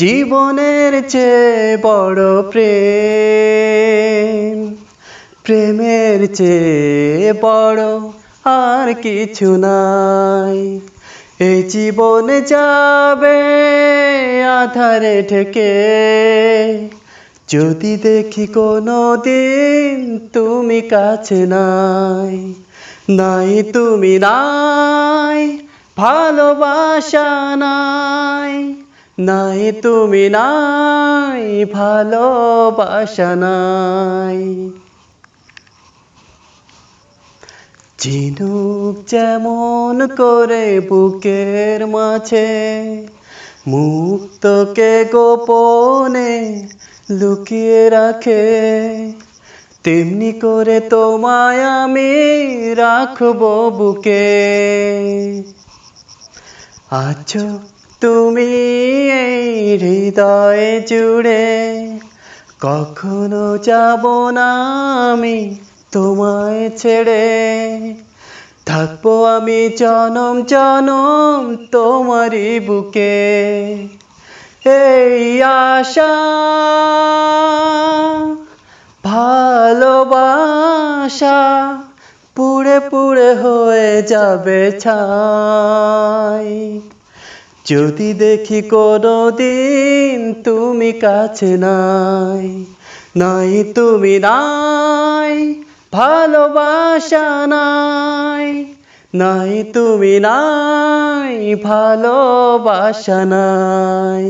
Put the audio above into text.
জীবনের চেয়ে বড় প্রেম, প্রেমের চেয়ে বড় আর কিছু নাই। এই জীবন যাবে আধারে ঢেকে, যদি দেখি কোনো দিন তুমি কাছে নাই। নাই তুমি নাই, ভালোবাসা নাই। নাই তুমি নাই, ভালোবাসা নাই। ঝিনুক যেমন করে বুকের মাঝে মুক্তকে গোপনে লুকিয়ে রাখে, তেমনি করে তোমায় আমি রাখবো বুকে। আছো তুমি এই হৃদয়ে জুড়ে, কখনো যাব না আমি তোমায় ছেড়ে। থাকবো আমি জনম জনম তোমারই বুকে। এই আশা ভালোবাসা পুড়ে পুড়ে হয়ে যাবে ছাই, যদি দেখি কোনো দিন তুমি কাছে নাই। নাই তুমি নাই, ভালোবাসা নাই। নাই তুমি নাই, ভালোবাসা নাই।